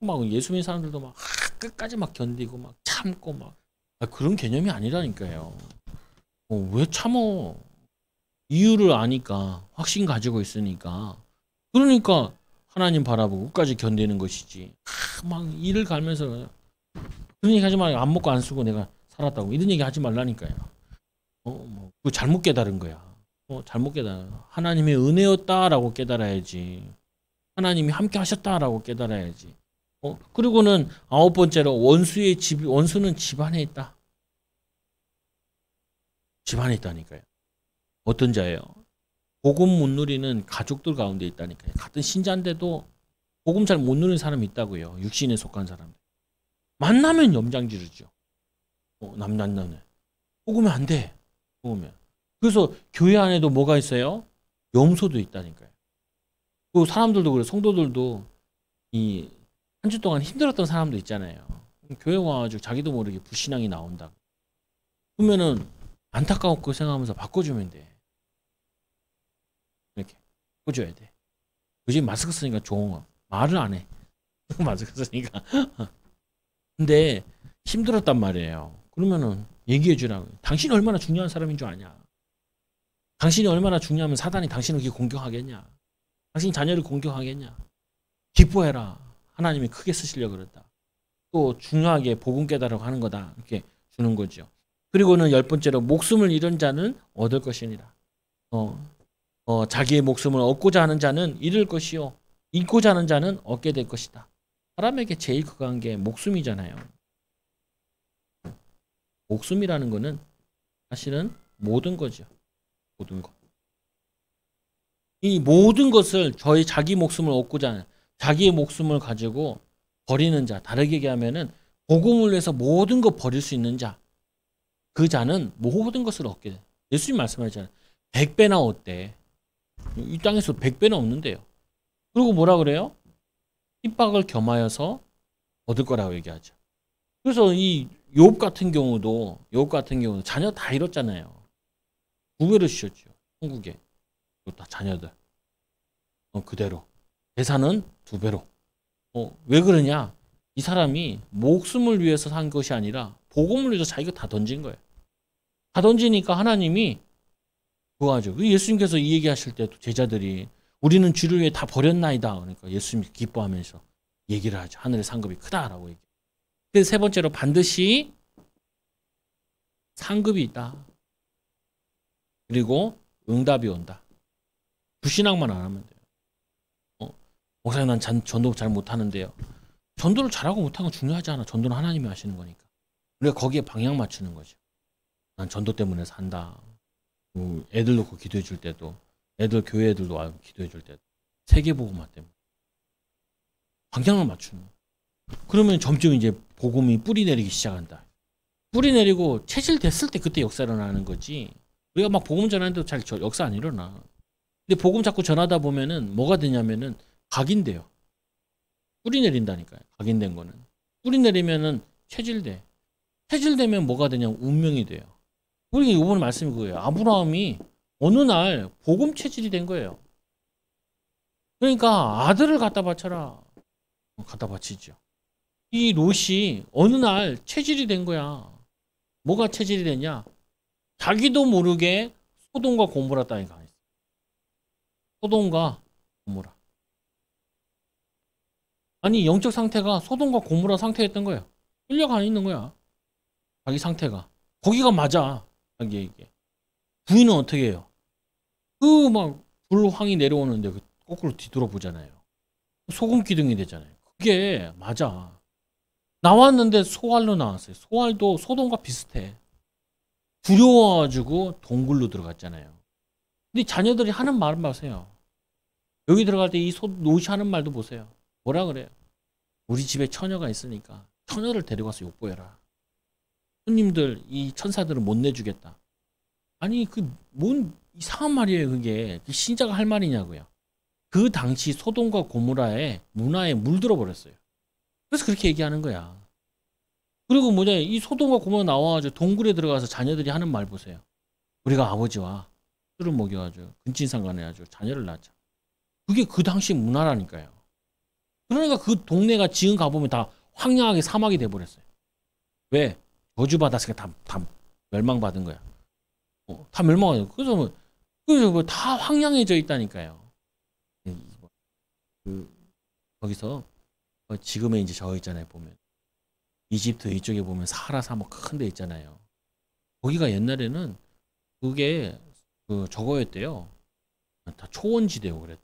Speaker 1: 막 예수 믿는 사람들도 막 끝까지 막 견디고 막 참고 막 그런 개념이 아니라니까요. 왜 참어? 이유를 아니까 확신 가지고 있으니까. 그러니까 하나님 바라보고 끝까지 견디는 것이지. 막 일을 갈면서 그러니까 하지 마. 안 먹고 안 쓰고 내가 살았다고 이런 얘기 하지 말라니까요. 그거 잘못 깨달은 거야. 잘못 깨달아. 하나님의 은혜였다라고 깨달아야지. 하나님이 함께 하셨다라고 깨달아야지. 그리고는 9번째로 원수는 집 안에 있다. 집 안에 있다니까요. 어떤 자예요? 복음 못 누리는 가족들 가운데 있다니까요. 같은 신자인데도 복음 잘 못 누리는 사람이 있다고요. 육신에 속한 사람. 만나면 염장 지르죠. 남남남네. 복으면 안 돼. 복으면. 그래서 교회 안에도 뭐가 있어요? 염소도 있다니까요. 그 사람들도 그래. 성도들도 이 한 주 동안 힘들었던 사람도 있잖아요. 교회 와가지고 자기도 모르게 불신앙이 나온다고. 그러면은 안타까웠고 생각하면서 바꿔주면 돼. 이렇게 바꿔줘야 돼. 요즘 마스크 쓰니까 좋은 거. 말을 안 해. 마스크 쓰니까. 근데 힘들었단 말이에요. 그러면은 얘기해 주라고. 당신이 얼마나 중요한 사람인 줄 아냐. 당신이 얼마나 중요하면 사단이 당신을 그렇게 공격하겠냐. 당신 자녀를 공격하겠냐. 기뻐해라. 하나님이 크게 쓰시려고 그랬다. 또 중요하게 복음 깨달으라고 하는 거다. 이렇게 주는 거죠. 그리고는 10번째로 목숨을 잃은 자는 얻을 것이니라. 자기의 목숨을 얻고자 하는 자는 잃을 것이요. 잃고자 하는 자는 얻게 될 것이다. 사람에게 제일 극한 게 목숨이잖아요. 목숨이라는 거는 사실은 모든 거죠. 모든 것. 이 모든 것을 자기 목숨을 얻고자 하는 자기의 목숨을 가지고 버리는 자, 다르게 얘기하면은 복음을 위해서 모든 것 버릴 수 있는 자, 그 자는 모든 것을 얻게 돼. 예수님 말씀하셨잖아요. 100배나 얻대. 이 땅에서 100배는 없는데요. 그리고 뭐라 그래요? 핍박을 겸하여서 얻을 거라고 얘기하죠. 그래서 이 욥 같은 경우도 자녀 다 잃었잖아요. 9배로 주셨죠. 천국에. 다 자녀들. 그대로. 재산은 2배로. 왜 그러냐? 이 사람이 목숨을 위해서 산 것이 아니라 복음을 위해서 자기가 다 던진 거예요. 다 던지니까 하나님이 그거 하죠. 예수님께서 이 얘기하실 때도 제자들이 우리는 주를 위해 다 버렸나이다. 그러니까 예수님이 기뻐하면서 얘기를 하죠. 하늘의 상급이 크다라고 얘기해요. 그래서 세 번째로 반드시 상급이 있다. 그리고 응답이 온다. 불신앙만 안 하면 돼요. 목사님 난 전도 잘 못하는데요. 전도를 잘하고 못하는 건 중요하지 않아. 전도는 하나님이 하시는 거니까. 우리가 거기에 방향 맞추는 거죠. 난 전도 때문에 산다. 애들 놓고 기도해 줄 때도 교회 애들도 와서 기도해 줄 때도 세계복음화 때문에 방향을 맞추는 거예요. 그러면 점점 이제 복음이 뿌리 내리기 시작한다. 뿌리 내리고 체질 됐을 때 그때 역사 일어나는 거지. 우리가 막 복음 전하는데도 잘 역사 안 일어나. 근데 복음 자꾸 전하다 보면은 뭐가 되냐면은 각인돼요. 뿌리 내린다니까요. 각인된 거는. 뿌리 내리면은 체질돼. 체질되면 뭐가 되냐면 운명이 돼요. 우리 이번에 말씀이 그거예요. 아브라함이 어느 날 복음 체질이 된 거예요. 그러니까 아들을 갖다 바쳐라. 갖다 바치죠. 이 롯이 어느 날 체질이 된 거야. 뭐가 체질이 됐냐? 자기도 모르게 소돔과 고모라 땅에 가 있어. 소돔과 고모라. 아니 영적 상태가 소돔과 고모라 상태였던 거예요. 끌려가 있는 거야. 자기 상태가. 거기가 맞아. 자기 얘기에. 부인은 어떻게 해요? 그 막 불황이 내려오는데 거꾸로 뒤돌아보잖아요. 소금 기둥이 되잖아요. 그게 맞아. 나왔는데 소알로 나왔어요. 소알도 소돔과 비슷해. 두려워가지고 동굴로 들어갔잖아요. 근데 자녀들이 하는 말은 보세요. 여기 들어갈 때 이 롯이 하는 말도 보세요. 뭐라 그래요? 우리 집에 처녀가 있으니까 처녀를 데려가서 욕보여라. 손님들 이 천사들은 못 내주겠다. 아니 뭔 이상한 말이에요. 그게 신자가 할 말이냐고요. 그 당시 소돔과 고모라의 문화에 물들어 버렸어요. 그래서 그렇게 얘기하는 거야. 그리고 뭐냐, 이 소돔과 고모라 나와가지고 동굴에 들어가서 자녀들이 하는 말 보세요. 우리가 아버지와 술을 먹여가지고 근친상간해가지고 자녀를 낳자. 그게 그 당시 문화라니까요. 그러니까 그 동네가 지금 가보면 다 황량하게 사막이 돼버렸어요. 왜? 저주받았으니까 다 멸망받은 거야. 다 멸망하죠. 그래서 다 황량해져 있다니까요. 거기서 지금의 이제 저 있잖아요, 보면. 이집트 이쪽에 보면 사하라 사막 큰 데 있잖아요. 거기가 옛날에는 그게 저거였대요. 다 초원지대고 그랬대.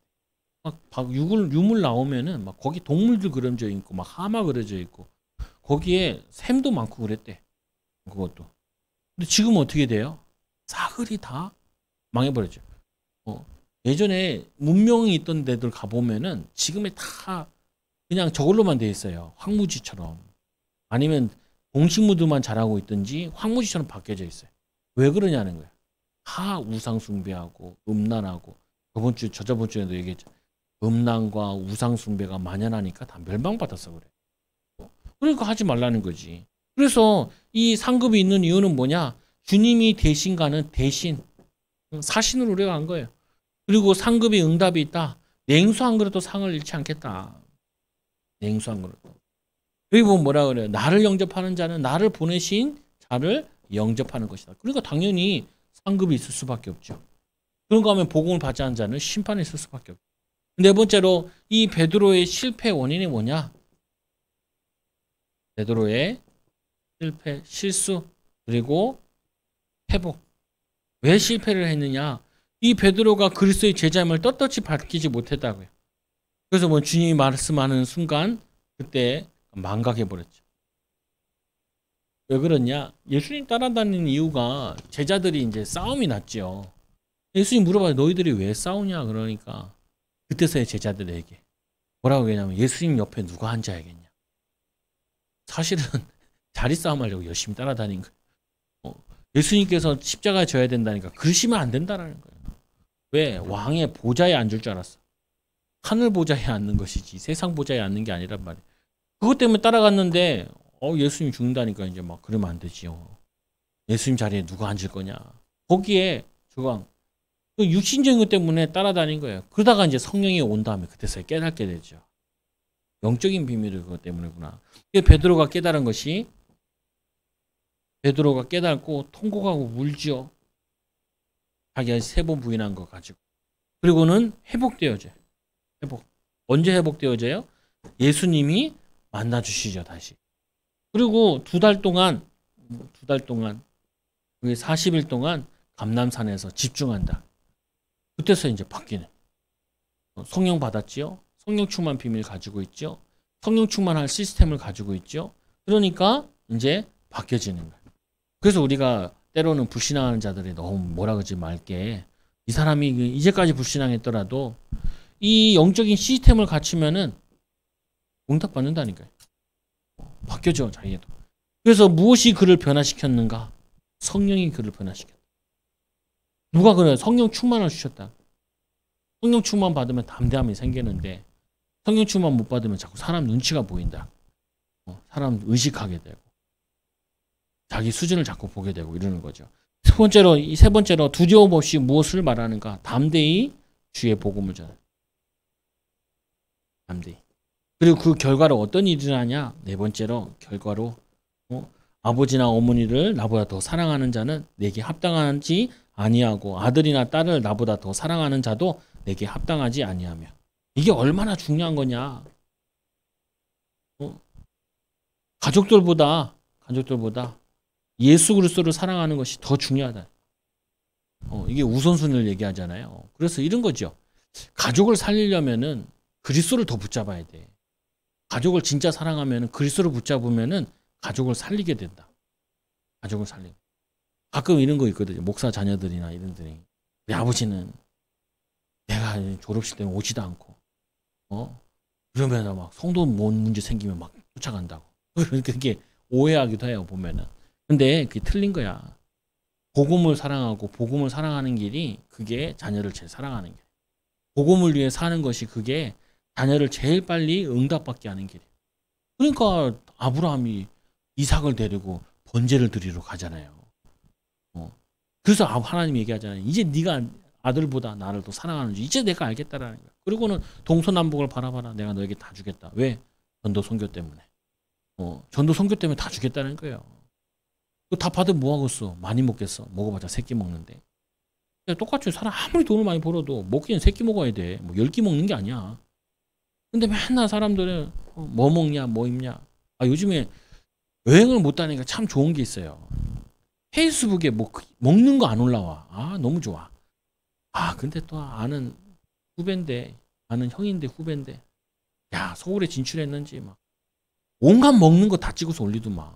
Speaker 1: 막 유물 나오면은 막 거기 동물들 그려져 있고 막 하마 그려져 있고 거기에 샘도 많고 그랬대. 그것도. 근데 지금 어떻게 돼요? 사흘이 다 망해버렸죠. 예전에 문명이 있던 데들 가보면은 지금에 다 그냥 저걸로만 돼 있어요. 황무지처럼. 아니면 동식물들만 자라고 있든지 황무지처럼 바뀌어져 있어요. 왜 그러냐는 거예요. 다 우상숭배하고 음란하고 저저번 주에도 얘기했죠. 음란과 우상숭배가 만연하니까 다 멸망받았어 그래. 그러니까 하지 말라는 거지. 그래서 이 상급이 있는 이유는 뭐냐? 주님이 대신 가는 대신 사신으로 우리가 간 거예요. 그리고 상급이 응답이 있다. 냉수 한 그릇도 상을 잃지 않겠다. 냉수 한 그릇. 여기 보면 뭐라 그래요? 나를 영접하는 자는 나를 보내신 자를 영접하는 것이다. 그러니까 당연히 상급이 있을 수밖에 없죠. 그런가 하면 복음을 받지 않은 자는 심판이 있을 수밖에 없죠. 네 번째로 이 베드로의 실패 원인이 뭐냐? 베드로의 실패, 실수, 그리고 회복. 왜 실패를 했느냐? 이 베드로가 그리스도의 제자임을 떳떳이 밝히지 못했다고요. 그래서 뭐 주님이 말씀하는 순간 그때 망각해버렸죠. 왜 그러냐? 예수님 따라다니는 이유가 제자들이 이제 싸움이 났죠. 예수님 물어봐요. 너희들이 왜 싸우냐? 그러니까 그때서야 제자들에게 뭐라고 얘기하냐면 예수님 옆에 누가 앉아야겠냐. 사실은 자리 싸움 하려고 열심히 따라다닌 거예요. 예수님께서 십자가에 져야 된다니까 그러시면 안 된다라는 거예요. 왜? 왕의 보좌에 앉을 줄 알았어. 하늘 보좌에 앉는 것이지 세상 보좌에 앉는 게 아니란 말이에요. 그것 때문에 따라갔는데 예수님 죽는다니까 이제 막 그러면 안 되지요. 예수님 자리에 누가 앉을 거냐. 거기에 저거 그 육신적인 것 때문에 따라다닌 거예요. 그러다가 이제 성령이 온 다음에 그때서야 깨닫게 되죠. 영적인 비밀을 그것 때문이구나. 베드로가 깨달은 것이 베드로가 깨닫고 통곡하고 울지요. 자기가 3번 부인한 거 가지고. 그리고는 회복되어져요. 회복. 언제 회복되어져요? 예수님이 만나주시죠, 다시. 그리고 2달 동안, 40일 동안 감람산에서 집중한다. 그때서 이제 바뀌는. 성령 받았지요? 성령 충만 비밀 가지고 있죠? 성령 충만할 시스템을 가지고 있죠? 그러니까 이제 바뀌어지는 거예요. 그래서 우리가 때로는 불신앙하는 자들이 너무 뭐라 그러지 말게 이 사람이 이제까지 불신앙했더라도 이 영적인 시스템을 갖추면은 응답받는다니까요. 바뀌어져 자기도. 그래서 무엇이 그를 변화시켰는가? 성령이 그를 변화시켰다. 누가 그래요? 성령 충만을 주셨다. 성령 충만 받으면 담대함이 생기는데 성령 충만 못 받으면 자꾸 사람 눈치가 보인다. 사람 의식하게 되고 자기 수준을 자꾸 보게 되고 이러는 거죠. 세 번째로 두려움 없이 무엇을 말하는가? 담대히 주의 복음을 전해. 담대히. 그리고 그 결과로 어떤 일이 일어나냐? 4번째로 결과로 아버지나 어머니를 나보다 더 사랑하는 자는 내게 합당하지 아니하고 아들이나 딸을 나보다 더 사랑하는 자도 내게 합당하지 아니하며. 이게 얼마나 중요한 거냐? 가족들보다 예수 그리스도를 사랑하는 것이 더 중요하다. 이게 우선순위를 얘기하잖아요. 그래서 이런 거죠. 가족을 살리려면은 그리스도를 더 붙잡아야 돼. 가족을 진짜 사랑하면은 그리스도를 붙잡으면은 가족을 살리게 된다. 가족을 살리고. 가끔 이런 거 있거든요. 목사 자녀들이나 이런 들이. 우리 아버지는 내가 졸업식 때문에 오지도 않고, 그러면 막 성도 문제 생기면 막 쫓아간다고. 그게 오해하기도 해요, 보면은. 근데 그게 틀린 거야. 복음을 사랑하고 복음을 사랑하는 길이 그게 자녀를 제일 사랑하는 길. 복음을 위해 사는 것이 그게 자녀를 제일 빨리 응답받게 하는 길이에요. 그러니까 아브라함이 이삭을 데리고 번제를 드리러 가잖아요. 그래서 하나님이 얘기하잖아요. 이제 네가 아들보다 나를 더 사랑하는지 이제 내가 알겠다라는 거야. 그리고는 동서남북을 바라봐라. 내가 너에게 다 주겠다. 왜? 전도 선교 때문에. 전도 선교 때문에 다 주겠다는 거예요. 다 받으면 뭐 하겠어? 많이 먹겠어. 먹어봤자 3끼 먹는데. 똑같이 사람 아무리 돈을 많이 벌어도 먹기는 3끼 먹어야 돼. 뭐 10끼 먹는 게 아니야. 근데 맨날 사람들은 뭐 먹냐, 뭐 입냐. 요즘에 여행을 못 다니니까 참 좋은 게 있어요. 페이스북에 뭐 먹는 거 안 올라와. 아, 너무 좋아. 아, 근데 또 아는 후배인데, 아는 형인데 후배인데, 야, 서울에 진출했는지 막 온갖 먹는 거 다 찍어서 올리더만.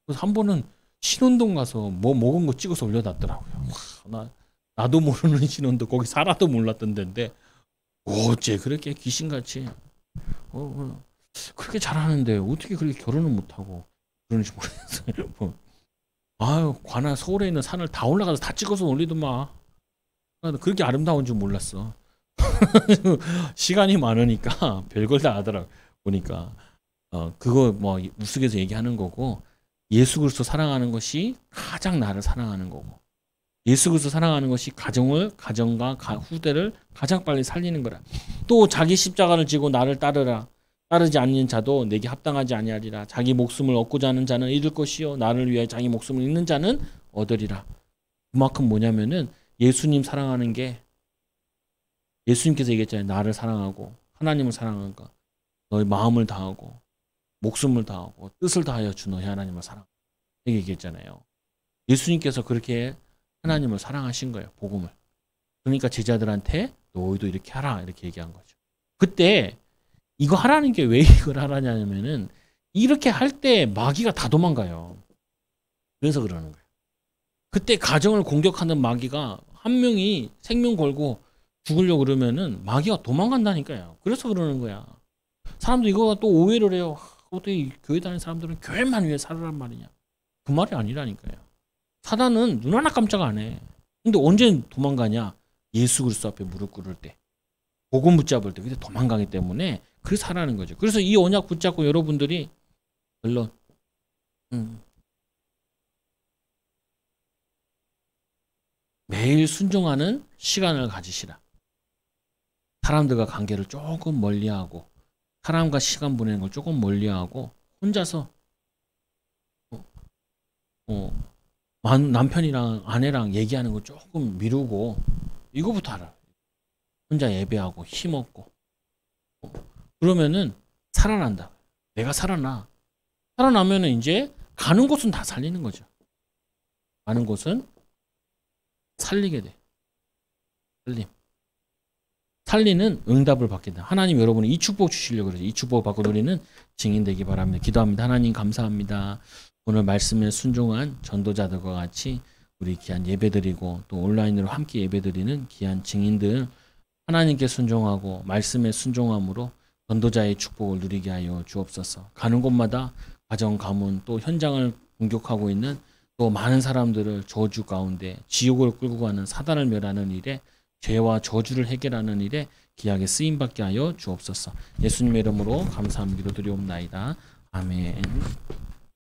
Speaker 1: 그래서 한 번은 신혼동 가서 뭐 먹은 거 찍어서 올려놨더라고요. 와, 나도 모르는 신혼도 거기 살아도 몰랐던 데인데 어째 그렇게 귀신같이 그렇게 잘하는데 어떻게 그렇게 결혼을 못하고 그런지 모르겠어요. 뭐. 아유, 관아 서울에 있는 산을 다 올라가서 다 찍어서 올리더만. 그렇게 아름다운 줄 몰랐어. 시간이 많으니까 별걸 다 하더라 보니까. 그거 뭐 우스갯서 얘기하는 거고, 예수 그리스도 사랑하는 것이 가장 나를 사랑하는 거고, 예수 그리스도 사랑하는 것이 가정과 후대를 가장 빨리 살리는 거라. 또 자기 십자가를 지고 나를 따르라. 따르지 않는 자도 내게 합당하지 아니하리라. 자기 목숨을 얻고자 하는 자는 잃을 것이요 나를 위하여 자기 목숨을 잃는 자는 얻으리라. 그만큼 뭐냐면은 예수님 사랑하는 게, 예수님께서 얘기했잖아요. 나를 사랑하고 하나님을 사랑하니까 너의 마음을 다하고 목숨을 다하고 뜻을 다하여 주 너의 하나님을 사랑. 이렇게 얘기했잖아요. 예수님께서 그렇게 하나님을 사랑하신 거예요. 복음을. 그러니까 제자들한테 너희도 이렇게 하라 이렇게 얘기한 거죠. 그때 이거 하라는 게 왜 이걸 하라냐면은 이렇게 할 때 마귀가 다 도망가요. 그래서 그러는 거예요. 그때 가정을 공격하는 마귀가 한 명이 생명 걸고 죽으려고 그러면은 마귀가 도망간다니까요. 그래서 그러는 거야. 사람들 이거 또 오해를 해요. 어떻게 교회 다니는 사람들은 교회만 위해 살으란 말이냐. 그 말이 아니라니까요. 사단은 눈 하나 깜짝 안 해. 근데 언제 도망가냐? 예수 그리스도 앞에 무릎 꿇을 때, 복음 붙잡을 때, 그때 도망가기 때문에 그래서 하라는 거죠. 그래서 이 언약 붙잡고 여러분들이 물론 매일 순종하는 시간을 가지시라. 사람들과 관계를 조금 멀리하고, 사람과 시간 보내는 걸 조금 멀리하고, 혼자서 남편이랑 아내랑 얘기하는 거 조금 미루고, 이거부터 하라. 혼자 예배하고 힘없고, 그러면은 살아난다. 내가 살아나면은 이제 가는 곳은 다 살리는 거죠. 가는 곳은 살리게 돼. 살리는 응답을 받게 돼. 하나님 여러분이 이 축복 주시려고 그러죠. 이 축복 받고 우리는 증인되기 바랍니다. 기도합니다. 하나님 감사합니다. 오늘 말씀에 순종한 전도자들과 같이 우리 귀한 예배드리고 또 온라인으로 함께 예배드리는 귀한 증인들, 하나님께 순종하고 말씀에 순종함으로 전도자의 축복을 누리게 하여 주옵소서. 가는 곳마다 가정, 가문, 또 현장을 공격하고 있는 또 많은 사람들을 저주 가운데 지옥을 끌고 가는 사단을 멸하는 일에, 죄와 저주를 해결하는 일에 귀하게 쓰임받게 하여 주옵소서. 예수님의 이름으로 감사함 기도드리옵나이다. 아멘.